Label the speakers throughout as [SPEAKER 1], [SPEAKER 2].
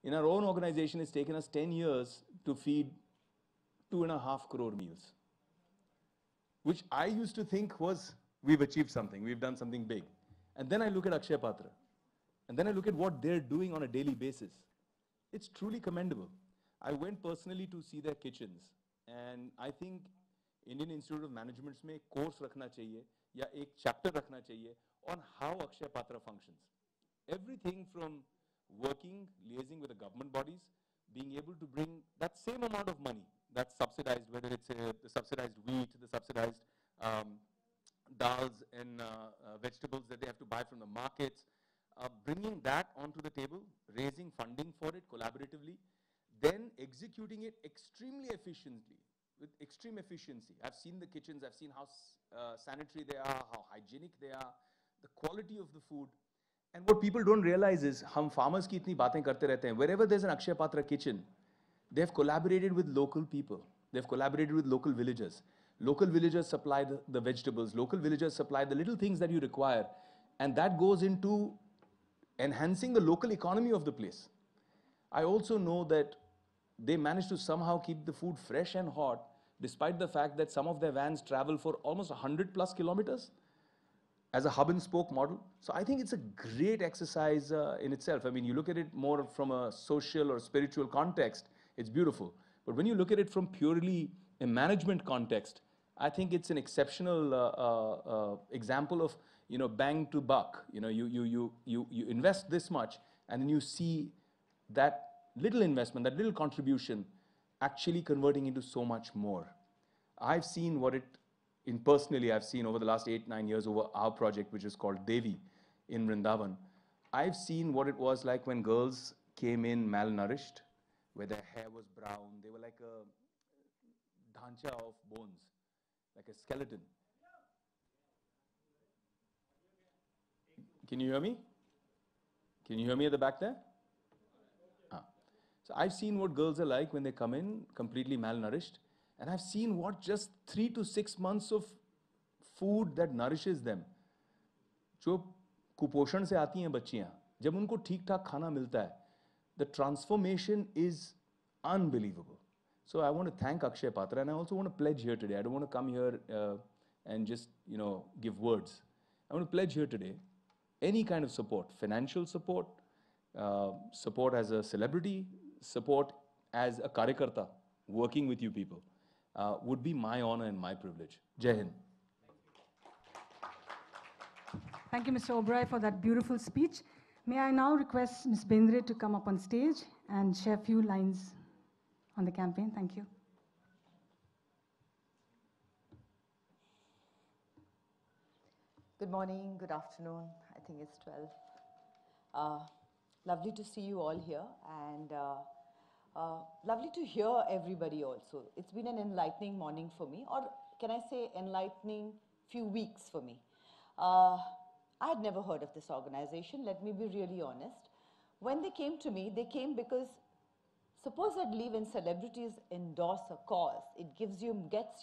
[SPEAKER 1] In our own organization, it's taken us 10 years to feed 2.5 crore meals, which I used to think was, we've achieved something, we've done something big. And then I look at Akshay Patra, and then I look at what they're doing on a daily basis. It's truly commendable. I went personally to see their kitchens, and I think Indian Institute of Management में course रखना चाहिए या एक chapter रखना चाहिए on how Akshay Patra functions. Everything from working, liaising with the government bodies, being able to bring that same amount of money that's subsidized, whether it's the subsidized wheat, the subsidized dals and vegetables that they have to buy from the markets, bringing that onto the table, raising funding for it collaboratively, then executing it extremely efficiently, with extreme efficiency. I've seen the kitchens, I've seen how sanitary they are, how hygienic they are, the quality of the food. And what people don't realize is, हम farmers की इतनी बातें करते रहते हैं. Wherever there's an Akshay Patra kitchen, they've collaborated with local people. They've collaborated with local villagers. Local villagers supply the vegetables. Local villagers supply the little things that you require. And that goes into enhancing the local economy of the place. I also know that they manage to somehow keep the food fresh and hot, despite the fact that some of their vans travel for almost 100+ kilometers as a hub and spoke model. So I think it's a great exercise in itself. I mean, you look at it more from a social or spiritual context, it's beautiful. But when you look at it from purely a management context, I think it's an exceptional example of, bang to buck. You invest this much, and then you see that little investment, that little contribution actually converting into so much more. I've seen what it, personally, I've seen over the last 8-9 years over our project, which is called Devi in Vrindavan. I've seen what it was like when girls came in malnourished, where their hair was brown. They were like a dhancha of bones, like a skeleton. Can you hear me? Can you hear me at the back there? So I've seen what girls are like when they come in completely malnourished. And I've seen what just 3 to 6 months of food that nourishes them. जो कुपोषण से आती हैं बच्चियां, जब उनको ठीक ठाक खाना मिलता है, the transformation is unbelievable. So I want to thank Akshay Patra, and I also want to pledge here today. I don't want to come here and just give words. I want to pledge here today any kind of support, financial support, support as a celebrity, support as a karyakarta, working with you people, would be my honor and my privilege. Jai Hind.
[SPEAKER 2] Thank you, Mr. Oberoi, for that beautiful speech. May I now request Ms. Bendre to come up on stage and share a few lines on the campaign. Thank you.
[SPEAKER 3] Good morning, good afternoon. I think it's 12. Lovely to see you all here, and lovely to hear everybody also. It's been an enlightening morning for me, or can I say enlightening few weeks for me. I had never heard of this organization, let me be really honest. When they came to me, they came because supposedly when celebrities endorse a cause, it gets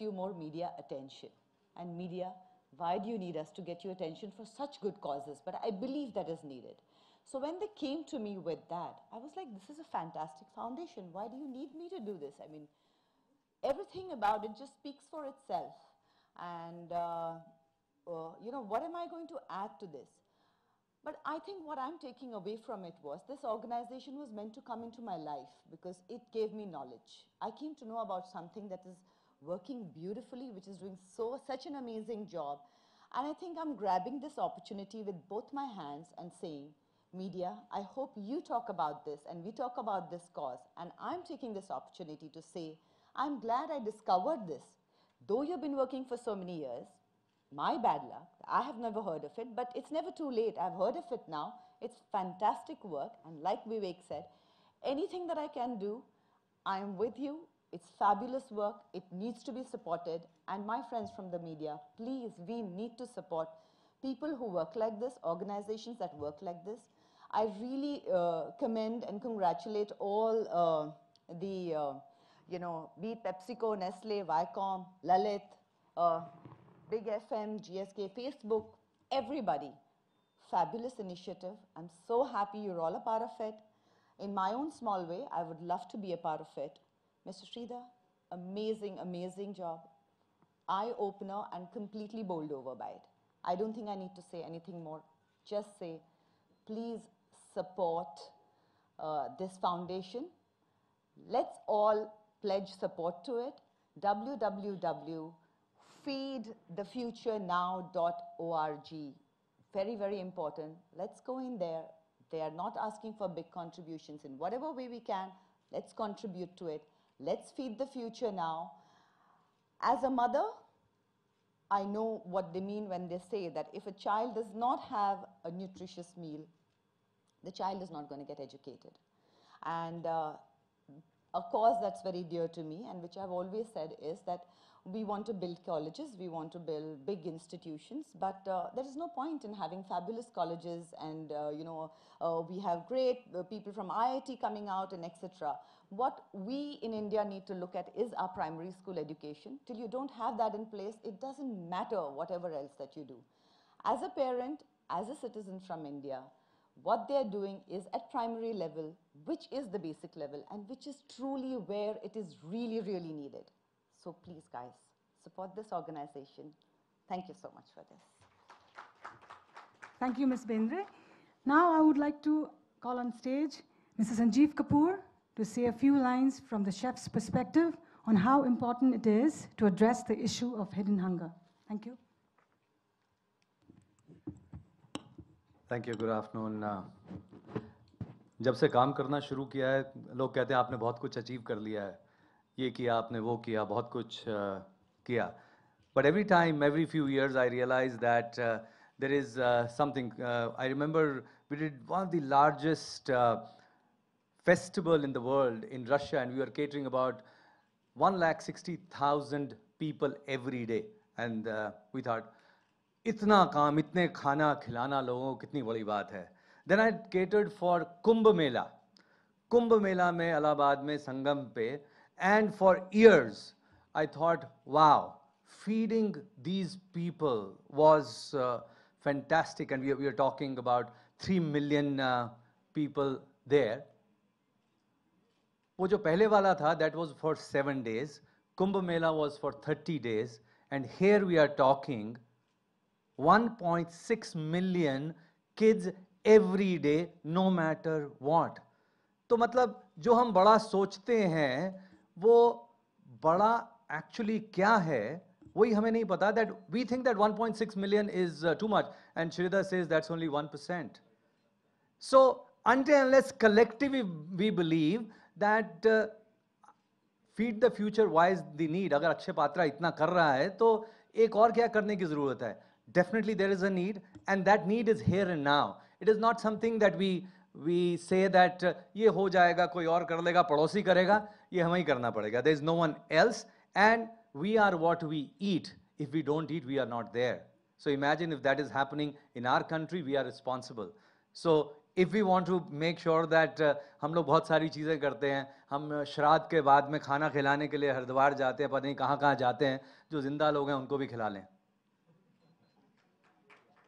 [SPEAKER 3] you more media attention. And media, why do you need us to get your attention for such good causes? But I believe that is needed. So when they came to me with that, I was like, this is a fantastic foundation. Why do you need me to do this? I mean, everything about it just speaks for itself. And, what am I going to add to this? But I think what I'm taking away from it was this organization was meant to come into my life because it gave me knowledge. I came to know about something that is working beautifully, which is doing such an amazing job. And I think I'm grabbing this opportunity with both my hands and saying, media, I hope you talk about this and we talk about this cause. And I'm taking this opportunity to say, I'm glad I discovered this. Though you've been working for so many years, my bad luck, I have never heard of it, but it's never too late. I've heard of it now. It's fantastic work. And like Vivek said, anything that I can do, I'm with you. It's fabulous work. It needs to be supported. And my friends from the media, please, we need to support people who work like this, organizations that work like this. I really commend and congratulate all be it PepsiCo, Nestle, Viacom, Lalit, Big FM, GSK, Facebook, everybody. Fabulous initiative. I'm so happy you're all a part of it. In my own small way, I would love to be a part of it. Mr. Sridhar, amazing, amazing job. Eye-opener and completely bowled over by it. I don't think I need to say anything more. Just say, please support this foundation. Let's all pledge support to it. www.feedthefuturenow.org. Very, very important. Let's go in there. They are not asking for big contributions. In whatever way we can, let's contribute to it. Let's feed the future now. As a mother, I know what they mean when they say that if a child does not have a nutritious meal, the child is not going to get educated. And a cause that's very dear to me and which I've always said is that we want to build colleges, we want to build big institutions, but there is no point in having fabulous colleges and we have great people from IIT coming out and etc. What we in India need to look at is our primary school education. Till you don't have that in place, it doesn't matter whatever else that you do. As a parent, as a citizen from India, what they're doing is at primary level, which is the basic level and which is truly where it is really, really needed. So please, guys, support this organization. Thank you so much for this.
[SPEAKER 2] Thank you, Ms. Bendre. Now I would like to call on stage Mr. Sanjeev Kapoor to say a few lines from the chef's perspective on how important it is to address the issue of hidden hunger. Thank you.
[SPEAKER 4] Thank you, good afternoon. जब से काम करना शुरू किया है, लोग कहते हैं आपने बहुत कुछ अचीव कर लिया है, ये किया आपने, वो किया, बहुत कुछ किया। But every time, every few years I realise that there is something. I remember we did one of the largest festival in the world in Russia, and we were catering about 160,000 people every day. And we thought, इतना काम, इतने खाना खिलाना लोगों को कितनी बड़ी बात है। Then I catered for Kumbh Mela. Kumbh Mela में इलाहाबाद में संगम पे, and for years I thought, wow, feeding these people was fantastic, and we are talking about 3 million people there. वो जो पहले वाला था, that was for 7 days. Kumbh Mela was for 30 days, and here we are talking 1.6 million kids every day, no matter what. तो मतलब जो हम बड़ा सोचते हैं, वो बड़ा actually क्या है, वही हमें नहीं पता. That we think that 1.6 million is too much, and Sridhar says that's only 1%. So until unless collectively we believe that feed the future, why is the need? अगर अक्षय पात्रा इतना कर रहा है, तो एक और क्या करने की ज़रूरत है? Definitely there is a need, and that need is here and now. It is not something that we say that ये हो जाएगा, कोई और कर लेगा, पड़ोसी करेगा, ये हमें ही करना पड़ेगा. There is no one else, and we are what we eat. If we don't eat, we are not there. So imagine if that is happening in our country, we are responsible. So if we want to make sure that हम लोग बहुत सारी चीज़ें करते हैं, हम श्राद्ध के बाद में खाना खिलाने के लिए हरिद्वार जाते हैं, पता नहीं कहाँ जाते हैं, जो जिंदा लोग हैं उनको भी खिला लें.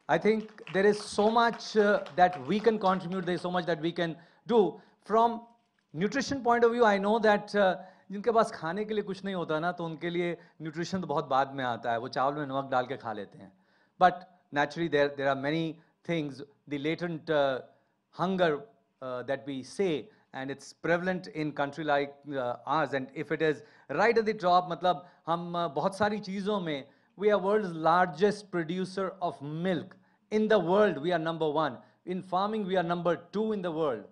[SPEAKER 4] I think there is so much that we can contribute, there is so much that we can do. From nutrition point of view, I know that जिनके पास खाने के लिए कुछ नहीं होता ना, तो उनके लिए nutrition तो बहुत बाद में आता है, वो चावल में नमक डाल के खा लेते हैं. But naturally there are many things, the latent hunger that we say, and it's prevalent in country like ours, and if it is right at the top, मतलब हम बहुत सारी चीज़ों में, we are world's largest producer of milk. In the world, we are number 1. In farming, we are number 2 in the world.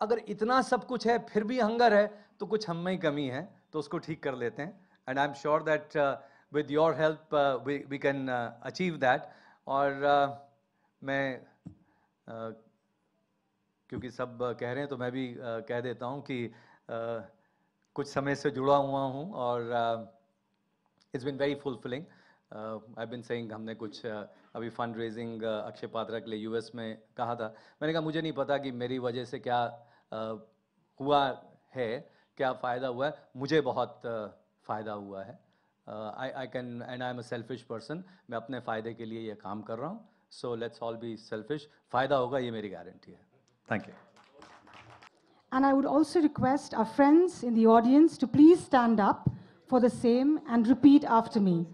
[SPEAKER 4] अगर इतना सब कुछ है, फिर भी हंगर है, तो कुछ हम में ही कमी है, तो उसको ठीक कर लेते हैं. And I'm sure that with your help, we can achieve that. और मैं क्योंकि सब कह रहे हैं, तो मैं भी कह देता हूँ कि कुछ समय से जुड़ा हुआ हूँ, और it's been very fulfilling. I've been saying, हमने कुछ अभी फंड रेजिंग अक्षय पात्रा के लिए यूएस में कहा था. मैंने कहा मुझे नहीं पता कि मेरी वजह से क्या हुआ है, क्या फ़ायदा हुआ है. मुझे बहुत फ़ायदा हुआ है. I can, and I'm a selfish person. मैं अपने फ़ायदे के लिए ये काम कर रहा हूँ. So let's all be selfish. फ़ायदा होगा, ये मेरी गारंटी है. Thank you.
[SPEAKER 2] And I would also request our friends in the audience to please stand up for the same and repeat after me.